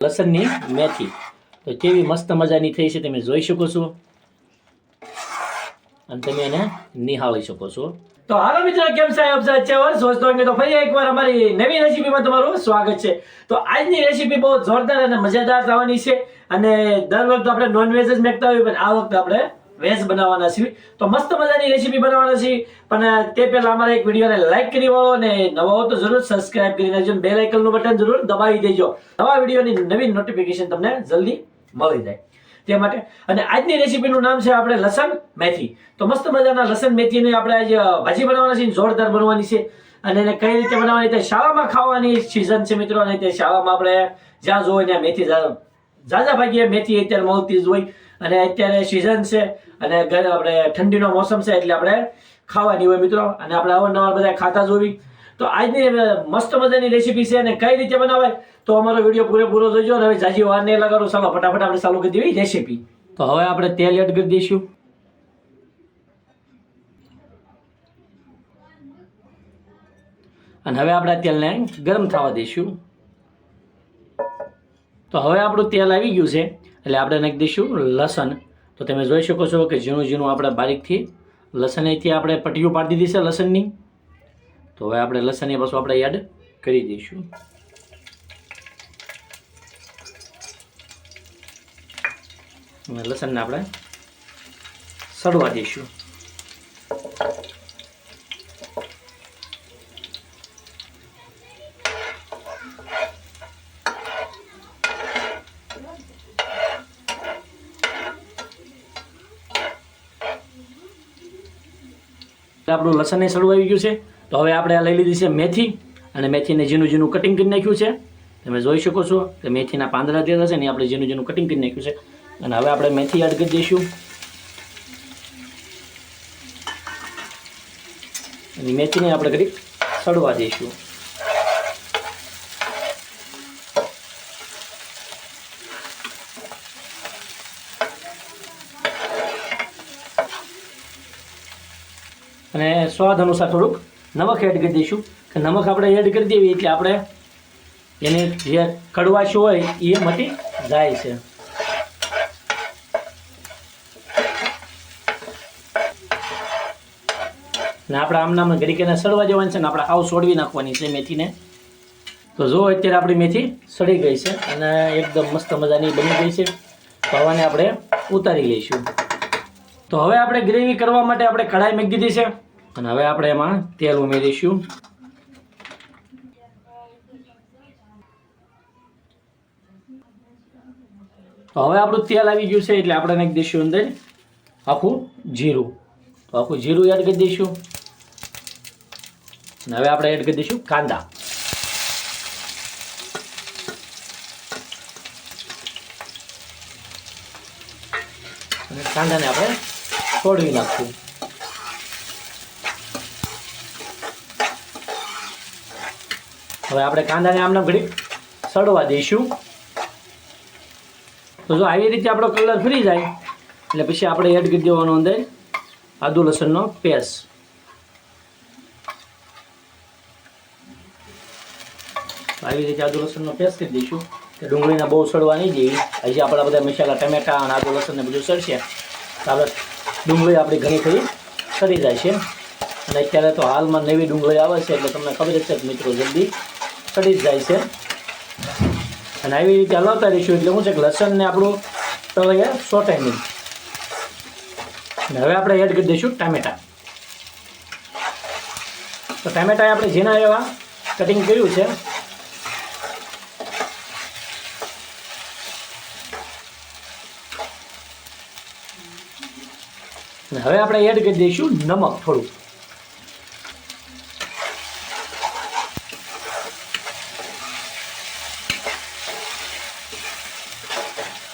લસણની મેથી તો કેવી મસ્ત મજાની થઈ છે તમે જોઈ શકો છો અને તમે એને નિહાળી શકો છો। તો હાલો મિત્રો, કેમ છે આપ સૌ? દોસ્તો તો ફરી એકવાર અમારી નવી રેસીપીમાં તમારું સ્વાગત છે। તો આજની રેસીપી બહુ જોરદાર અને મજાદાર થવાની છે અને દર વખતે આપણે નોનવેજ જ મેકતા હોય, પણ આ વખતે આપણે વેજ બનાવવાના છીએ। તો મસ્ત મજાની રેસીપી બનાવવાના છીએ, પણ તે પહેલા અમારા એક વિડીયોને લાઈક કરી વાળો અને નવા હો તો જરૂર સબસ્ક્રાઇબ કરી નાખજો, બેલ આઇકનનું બટન જરૂર દબાવી દેજો, નવા વિડીયોની નવી નોટિફિકેશન તમને જલ્દી મળી જાય તે માટે। અને આજની રેસીપીનું નામ છે આપણે લસણ મેથી। તો મસ્ત મજાના લસણ મેથીની આપણે આજે ભાજી બનાવવાની છે, જોરદાર બનવાની છે। અને એને કઈ રીતે બનાવવાની તે શાળામાં ખાવાની સીઝન છે મિત્રો, અને તે શાળામાં આપણે જ્યાં જોવો ત્યાં મેથી ઝાઝા ભાગીએ મેથી અત્યારે મળતી જ હોય, અને અત્યારે સીઝન છે અને આપણે ઠંડીનો મોસમ છે એટલે આપણે ખાવાની હોય મિત્રો, અને આપણે અવારનવાર બધા ખાતા જ હોવી। તો આજની મસ્ત મજાની રેસીપી છે અને કઈ રીતે બનાવાય તો અમારો વિડીયો પૂરેપૂરો જોજો। અને હવે જાજી વાર નહીં લગાડો, ચાલો ફટાફટ આપણે ચાલુ કરી દેવી રેસીપી। તો હવે આપણે તેલ એડ કરી દઈશું, અને હવે આપણે તેલને ગરમ થવા દઈશું। તો હવે આપણું તેલ આવી ગયું છે એટલે આપણે નાખી દઈશું લસણ। તો તમે જોઈ શકો છો કે ઝીણું ઝીણું આપણે બારીકથી લસણ અહીંથી આપણે પટ્ટીઓ પાડી દીધી છે લસણની। તો હવે આપણે લસણ એ પાછું આપણે એડ કરી દઈશું, અને લસણને આપણે સડવા દઈશું। આપણું લસણ સડવાઈ ગયું છે। તો હવે આપણે આ લઈ લીધી છે મેથી, અને મેથીને ઝીણું ઝીણું કટિંગ કરી નાખ્યું છે। તમે જોઈ શકો છો કે મેથીના પાંદડા જે હશે ને આપણે ઝીણું ઝીણું કટિંગ કરી નાખ્યું છે, અને હવે આપણે મેથી એડ કરી દઈશું, અને મેથીને આપણે ઘડીક સડવા દઈશું। અને સ્વાદ અનુસાર થોડુંક નમક એડ કરી દઈશું, કે નમક આપણે એડ કરી દેવી એટલે આપણે એની જે કડવાશ હોય એ મટી જાય છે। ને આપણે આમનામાં ઘડીક એને સડવા જવાની છે, ને આપણે હાવ છોડવી નાખવાની છે મેથીને। તો જો અત્યારે આપણી મેથી સડી ગઈ છે અને એકદમ મસ્ત મજાની બની ગઈ છે। તો હવાને આપણે ઉતારી લઈશું। તો હવે આપણે ગ્રેવી કરવા માટે આપણે કઢાઈ મૂકી દીધી છે, અને હવે આપણે એમાં તેલ ઉમેરીશું। તો હવે આપણું તેલ આવી ગયું છે એટલે આપણે નાખી દઈશું અંદર આખું જીરું। તો આખું જીરું એડ કરી દઈશું, અને હવે આપણે એડ કરી દઈશું કાંદા। અને કાંદાને આપણે છોડવી નાખશું। હવે આપણે કાંદાને આમને ઘડીક સડવા દઈશું। તો જો આવી રીતે આપણો કલર ફરી જાય એટલે પછી આપણે એડ કરી દેવાનો અંદર આદુ લસણનો પેસ્ટ। આવી રીતે આદુ લસણનો પેસ્ટ કરી દઈશું, કે ડુંગળીને બહુ સડવા નહીં દેવી। હજી આપણા બધા મસાલા ટમેટા અને આદુ લસણને બધું સડશે તો આપણે ડુંગળી આપણી ઘણી ખરી સડી જાય છે, અને અત્યારે તો હાલમાં નવી ડુંગળી આવે છે એટલે તમને ખબર જ છે કે મિત્રો જલ્દી સડી જ જાય છે। અને આવી રીતે હલાવતા રહીશું એટલે શું છે કે લસણને આપણું તળીએ સોટાઈ નહીં। અને હવે આપણે એડ કરી દઈશું ટામેટા। તો ટામેટા આપણે ઝીણા એવા કટિંગ કર્યું છે, અને હવે આપણે એડ કરી દઈશું નમક થોડું,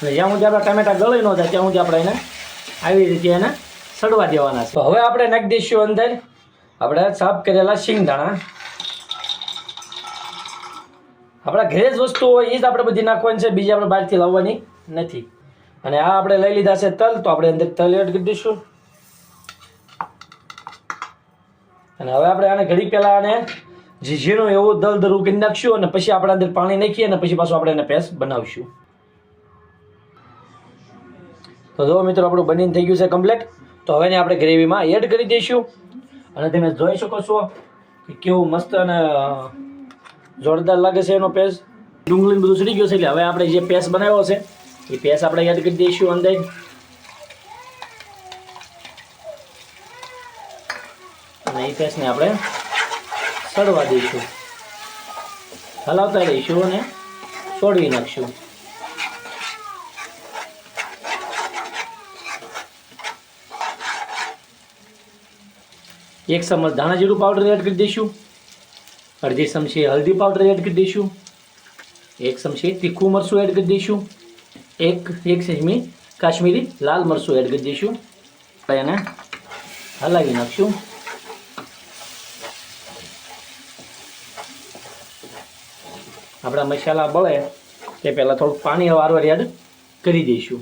અને જ્યાં સુધી આપણા ટામેટા ગળી ન જાય ત્યાં સુધી આપણે એને આવી રીતે એને સડવા દેવાના છે। તો હવે આપણે નાખી દઈશું અંદર આપણે સાફ કરેલા શિંગદાણા। આપણા ઘરે જ વસ્તુ હોય એ જ આપણે બધી નાખવાની છે, બીજી આપણે બહારથી લાવવાની નથી। અને આ આપણે લઈ લીધા છે તલ, તો આપણે અંદર તલ એડ કરી દઈશું, અને હવે આપણે આને ઘડી પહેલા આને જે ઝીણો એવો દળદરું કરી નાખશું અને પછી આપણે અંદર પાણી નાખીએ અને પછી પાછું આપણે એને પેસ્ટ બનાવશું. તો જો મિત્રો આપણું બનીને થઈ ગયું છે કમ્પ્લીટ. તો હવે એને આપણે ગ્રેવીમાં એડ કરી દઈશું અને તમે જોઈ શકો છો કે કેવું મસ્ત અને જોરદાર લાગે છે એનો પેસ્ટ. ડુંગળી બધું સડી ગયું છે એટલે હવે આપણે જે પેસ્ટ બનાવ્યો છે એ પેસ્ટ આપણે એડ કરી દઈશું અંદર અને એ પેસ્ટને આપણે સડવા દઈશું, હલાવતા રહીશું અને છોડવી નાખશું. એક ચમચ ધાણા જીરું પાવડર એડ કરી દઈશું, અડધી ચમચી હલ્દી પાવડર એડ કરી દઈશું, એક ચમચી તીખું મરચું એડ કરી દઈશું, એક ચમચી કાશ્મીરી લાલ મરચું એડ કરી દઈશું. એને હલાવી નાખશું. આપણા મસાલા બળે તે પહેલાં થોડુંક પાણી વારવાર એડ કરી દઈશું.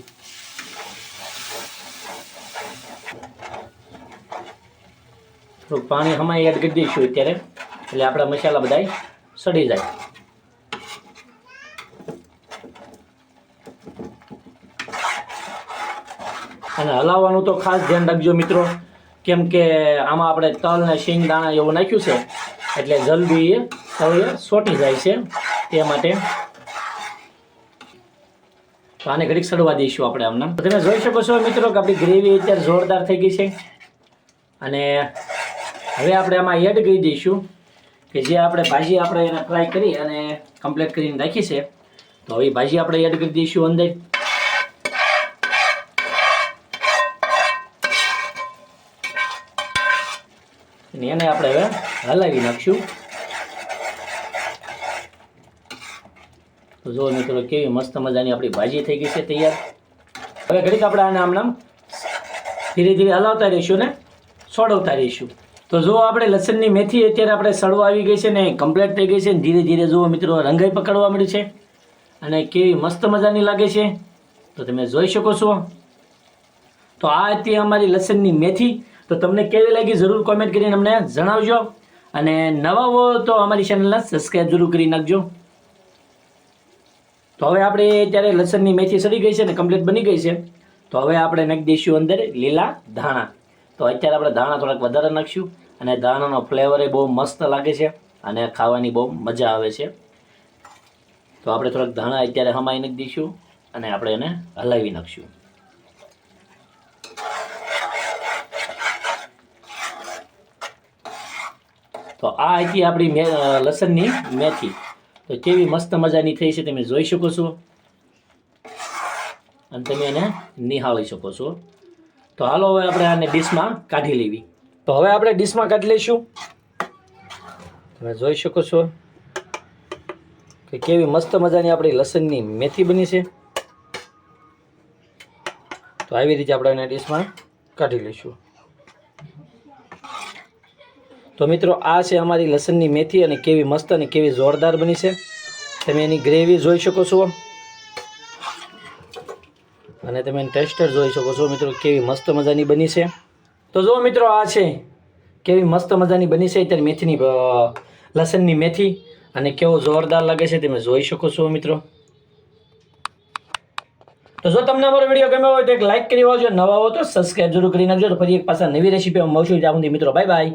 થોડુંક પાણી હમાઈ એડ કરી દઈશું અત્યારે, એટલે આપણા મસાલા બધા સડી જાય. અને હલાવવાનું તો ખાસ ધ્યાન રાખજો મિત્રો, કેમ કે આમાં આપણે તલ ને શીંગ દાણા એવું નાખ્યું છે એટલે જલ્દી હવે સોટી જાય છે, તે માટે તો આને ઘડીક સડવા દઈશું આપણે આમને. તમે જોઈ શકો છો મિત્રો કે આપણી ગ્રેવી અત્યારે જોરદાર થઈ ગઈ છે. અને હવે આપણે આમાં એડ કરી દઈશું કે જે આપણે ભાજી આપણે એને ફ્રાય કરી અને કમ્પ્લીટ કરીને રાખી છે, તો હવે ભાજી આપણે એડ કરી દઈશું અંદર. એને આપણે હવે હલાવી નાખશું. તો જો મિત્રો કેવી મસ્ત મજાની આપણી ભાજી થઈ ગઈ છે તૈયાર. હવે ઘડીક આપણે આને આમ ધીરે ધીરે હલાવતા રહીશું ને છોડવતા રહીશું. તો જો આપણે લસણની મેથી અત્યારે આપણે સડવા આવી ગઈ છે ને કમ્પ્લીટ થઈ ગઈ છે. ધીરે ધીરે જુઓ મિત્રો રંગાઈ પકડવા મળી છે અને કેવી મસ્ત મજાની લાગે છે, તો તમે જોઈ શકો છો. તો આ હતી અમારી લસણની મેથી. તો તમને કેવી લાગી જરૂર કોમેન્ટ કરીને અમને જણાવજો અને નવા હો તો અમારી ચેનલને સબસ્ક્રાઈબ જરૂર કરી નાખજો. તો હવે આપણે અત્યારે લસણની મેથી સડી ગઈ છે ને કમ્પ્લીટ બની ગઈ છે. તો હવે આપણે નાખી દઈશું અંદર લીલા ધાણા. તો અત્યારે આપણે ધાણા થોડાક વધારે નાખીશું અને ધાણાનો ફ્લેવર એ બહુ મસ્ત લાગે છે અને ખાવાની બહુ મજા આવે છે. તો આપણે થોડાક ધાણા અત્યારે હમાઈ નાખી દઈશું અને આપણે એને હલાવી નાખીશું. તો આ હતી આપણી લસણની મેથી. તો કેવી મસ્ત મજાની થઈ છે તમે જોઈ શકો છો અને તમે એને નિહાળી શકો છો. તો હાલો હવે આપણે આને ડીશમાં કાઢી લેવી. તો હવે આપણે ડીશમાં કાઢી લઈશું. તમે જોઈ શકો છો કે કેવી મસ્ત મજાની આપણી લસણની મેથી બની છે. તો આવી રીતે આપણે એને ડીશમાં કાઢી લઈશું. તો મિત્રો આ છે અમારી લસણની મેથી અને કેવી મસ્ત અને કેવી જોરદાર બની છે. તમે એની ગ્રેવી જોઈ શકો છો અને તમે એની ટેક્સચર જોઈ શકો છો મિત્રો કેવી મસ્ત મજાની બની છે. તો જો મિત્રો આ છે કેવી મસ્ત મજાની બની છે અત્યારે મેથીની લસણની મેથી અને કેવો જોરદાર લાગે છે તમે જોઈ શકો છો મિત્રો. તો જો તમને અમારો વિડીયો ગમ્યો હોય તો એક લાઈક કરી આવજો, નવા હો તો સબસ્ક્રાઈબ જરૂર કરી નાખજો. તો ફરી એક પાછા નવી રેસીપી મળશું. ત્યાં સુધી મિત્રો બાય બાય.